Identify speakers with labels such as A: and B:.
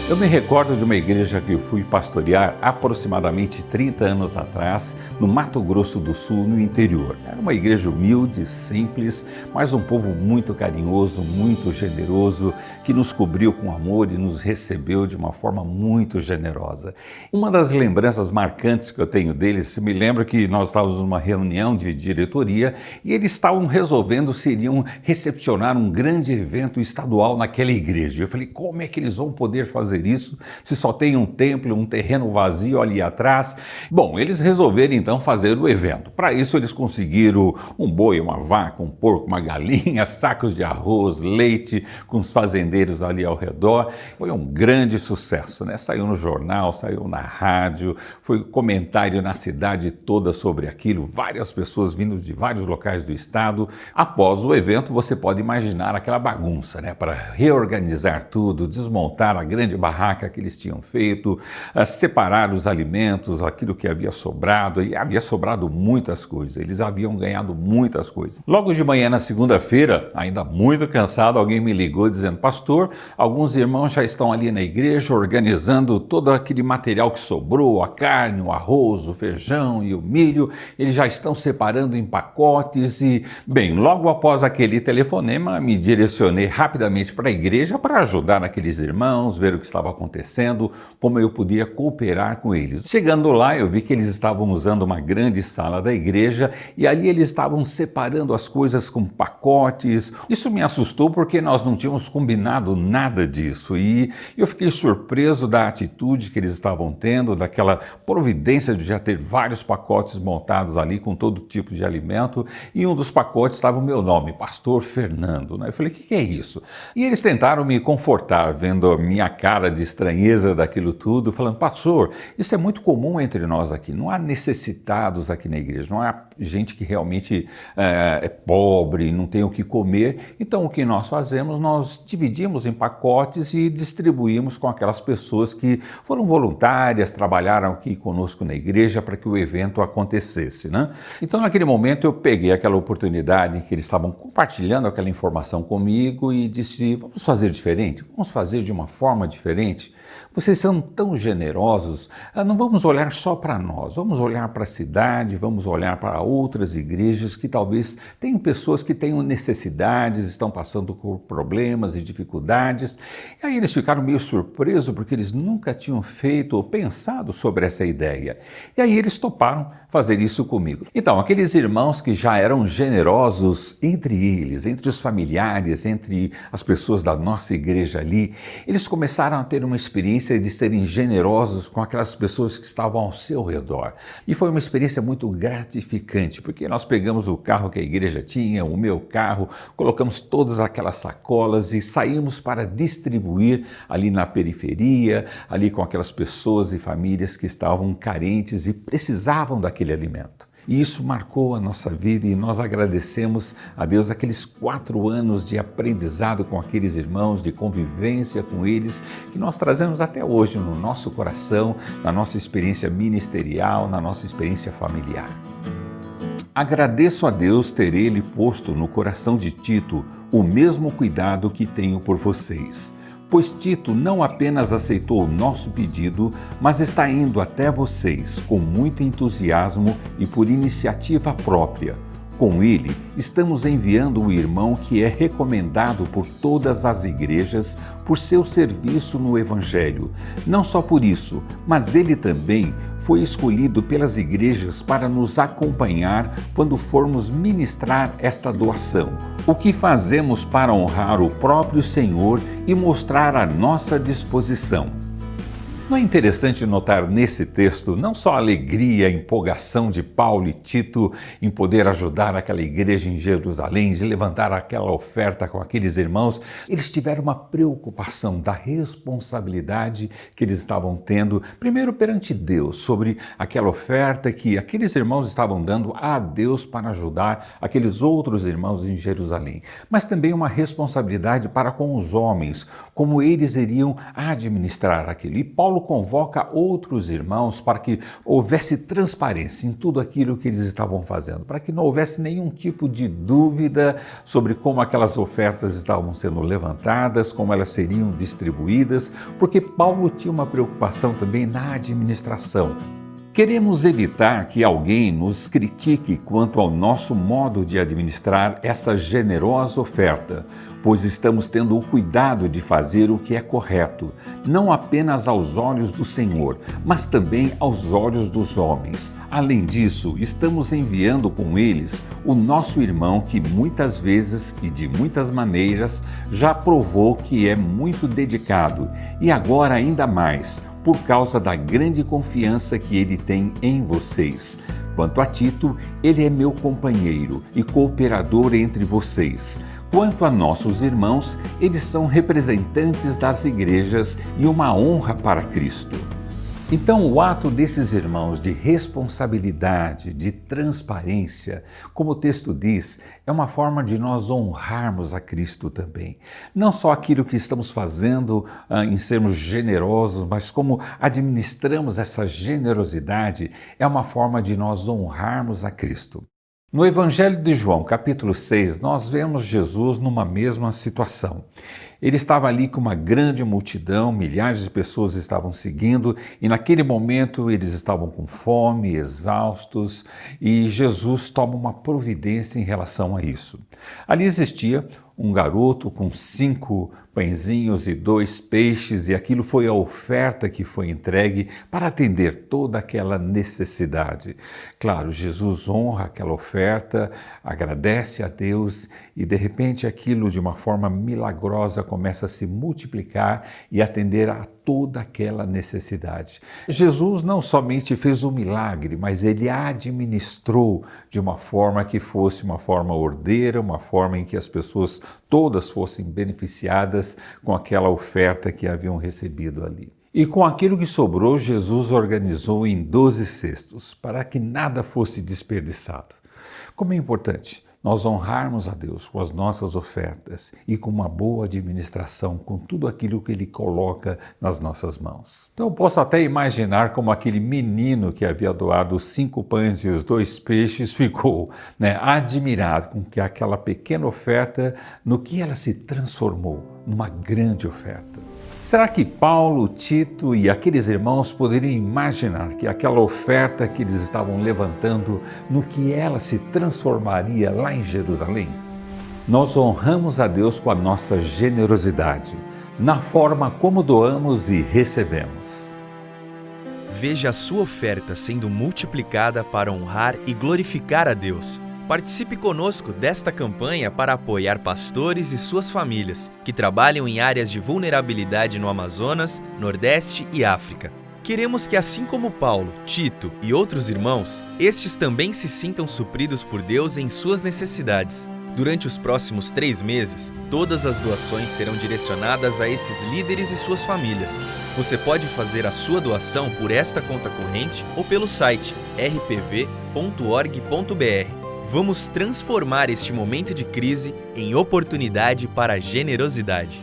A: Eu me recordo de uma igreja que eu fui pastorear aproximadamente 30 anos atrás, no Mato Grosso do Sul, no interior. Era uma igreja humilde, simples, mas um povo muito carinhoso, muito generoso, que nos cobriu com amor e nos recebeu de uma forma muito generosa. Uma das lembranças marcantes que eu tenho deles, eu me lembro que nós estávamos numa reunião de diretoria e eles estavam resolvendo se iriam recepcionar um grande evento estadual naquela igreja. Eu falei, como é que eles vão poder fazer isso se só tem um templo, um terreno vazio ali atrás? Bom, eles resolveram então fazer o evento. Para isso eles conseguiram um boi, uma vaca, um porco, uma galinha, sacos de arroz, leite, com os fazendeiros ali ao redor. Foi um grande sucesso, né? Saiu no jornal, saiu na rádio, foi comentário na cidade toda sobre aquilo, várias pessoas vindo de vários locais do estado. Após o evento, você pode imaginar aquela bagunça, né? Para reorganizar tudo, desmontar a grande barraca que eles tinham feito, separar os alimentos, aquilo que havia sobrado, e havia sobrado muitas coisas, eles haviam ganhado muitas coisas. Logo de manhã, na segunda-feira, ainda muito cansado, alguém me ligou dizendo, pastor, alguns irmãos já estão ali na igreja organizando todo aquele material que sobrou, a carne, o arroz, o feijão e o milho, eles já estão separando em pacotes e, bem, logo após aquele telefonema, me direcionei rapidamente para a igreja para ajudar aqueles irmãos, ver o que estava acontecendo, como eu podia cooperar com eles. Chegando lá, eu vi que eles estavam usando uma grande sala da igreja e ali eles estavam separando as coisas com pacotes. Isso me assustou porque nós não tínhamos combinado nada disso e eu fiquei surpreso da atitude que eles estavam tendo, daquela providência de já ter vários pacotes montados ali com todo tipo de alimento e um dos pacotes estava o meu nome, Pastor Fernando, né? Eu falei, o que é isso? E eles tentaram me confortar, vendo a minha cara de estranheza daquilo tudo, falando, pastor, isso é muito comum entre nós aqui, não há necessitados aqui na igreja, não há gente que realmente é pobre, não tem o que comer, então o que nós fazemos, nós dividimos em pacotes e distribuímos com aquelas pessoas que foram voluntárias, trabalharam aqui conosco na igreja para que o evento acontecesse, né? Então naquele momento eu peguei aquela oportunidade em que eles estavam compartilhando aquela informação comigo e disse, vamos fazer diferente, vamos fazer de uma forma diferente. Vocês são tão generosos, não vamos olhar só para nós, vamos olhar para a cidade, vamos olhar para outras igrejas que talvez tenham pessoas que tenham necessidades, estão passando por problemas e dificuldades. E aí eles ficaram meio surpresos porque eles nunca tinham feito ou pensado sobre essa ideia. E aí eles toparam fazer isso comigo. Então, aqueles irmãos que já eram generosos entre eles, entre os familiares, entre as pessoas da nossa igreja ali, eles começaram a ter uma experiência de serem generosos com aquelas pessoas que estavam ao seu redor. E foi uma experiência muito gratificante, porque nós pegamos o carro que a igreja tinha, o meu carro, colocamos todas aquelas sacolas e saímos para distribuir ali na periferia, ali com aquelas pessoas e famílias que estavam carentes e precisavam daquele alimento. E isso marcou a nossa vida e nós agradecemos a Deus aqueles 4 anos de aprendizado com aqueles irmãos, de convivência com eles, que nós trazemos até hoje no nosso coração, na nossa experiência ministerial, na nossa experiência familiar. Agradeço a Deus ter Ele posto no coração de Tito o mesmo cuidado que tenho por vocês. Pois Tito não apenas aceitou o nosso pedido, mas está indo até vocês com muito entusiasmo e por iniciativa própria. Com ele, estamos enviando o irmão que é recomendado por todas as igrejas por seu serviço no Evangelho. Não só por isso, mas ele também foi escolhido pelas igrejas para nos acompanhar quando formos ministrar esta doação. O que fazemos para honrar o próprio Senhor e mostrar a nossa disposição. Não é interessante notar nesse texto não só a alegria, a empolgação de Paulo e Tito em poder ajudar aquela igreja em Jerusalém, de levantar aquela oferta com aqueles irmãos, eles tiveram uma preocupação da responsabilidade que eles estavam tendo, primeiro perante Deus, sobre aquela oferta que aqueles irmãos estavam dando a Deus para ajudar aqueles outros irmãos em Jerusalém, mas também uma responsabilidade para com os homens, como eles iriam administrar aquilo. E Paulo Paulo convoca outros irmãos para que houvesse transparência em tudo aquilo que eles estavam fazendo, para que não houvesse nenhum tipo de dúvida sobre como aquelas ofertas estavam sendo levantadas, como elas seriam distribuídas, porque Paulo tinha uma preocupação também na administração. Queremos evitar que alguém nos critique quanto ao nosso modo de administrar essa generosa oferta, pois estamos tendo o cuidado de fazer o que é correto, não apenas aos olhos do Senhor, mas também aos olhos dos homens. Além disso, estamos enviando com eles o nosso irmão que muitas vezes e de muitas maneiras já provou que é muito dedicado e agora ainda mais, por causa da grande confiança que ele tem em vocês. Quanto a Tito, ele é meu companheiro e cooperador entre vocês. Quanto a nossos irmãos, eles são representantes das igrejas e uma honra para Cristo. Então, o ato desses irmãos de responsabilidade, de transparência, como o texto diz, é uma forma de nós honrarmos a Cristo também. Não só aquilo que estamos fazendo em sermos generosos, mas como administramos essa generosidade, é uma forma de nós honrarmos a Cristo. No Evangelho de João, capítulo 6, nós vemos Jesus numa mesma situação. Ele estava ali com uma grande multidão, milhares de pessoas estavam seguindo e naquele momento eles estavam com fome, exaustos e Jesus toma uma providência em relação a isso. Ali existia um garoto com 5 pãezinhos e 2 peixes e aquilo foi a oferta que foi entregue para atender toda aquela necessidade. Claro, Jesus honra aquela oferta, agradece a Deus e de repente aquilo de uma forma milagrosa começa a se multiplicar e atender a toda aquela necessidade. Jesus não somente fez o milagre, mas ele administrou de uma forma que fosse uma forma ordeira, uma forma em que as pessoas todas fossem beneficiadas com aquela oferta que haviam recebido ali. E com aquilo que sobrou, Jesus organizou em 12 cestos, para que nada fosse desperdiçado. Como é importante nós honrarmos a Deus com as nossas ofertas e com uma boa administração, com tudo aquilo que Ele coloca nas nossas mãos. Então eu posso até imaginar como aquele menino que havia doado os 5 pães e os 2 peixes ficou admirado com que aquela pequena oferta, no que ela se transformou numa grande oferta. Será que Paulo, Tito e aqueles irmãos poderiam imaginar que aquela oferta que eles estavam levantando, no que ela se transformaria lá em Jerusalém? Nós honramos a Deus com a nossa generosidade, na forma como doamos e recebemos.
B: Veja a sua oferta sendo multiplicada para honrar e glorificar a Deus. Participe conosco desta campanha para apoiar pastores e suas famílias que trabalham em áreas de vulnerabilidade no Amazonas, Nordeste e África. Queremos que, assim como Paulo, Tito e outros irmãos, estes também se sintam supridos por Deus em suas necessidades. Durante os próximos 3 meses, todas as doações serão direcionadas a esses líderes e suas famílias. Você pode fazer a sua doação por esta conta corrente ou pelo site rpv.org.br. Vamos transformar este momento de crise em oportunidade para a generosidade.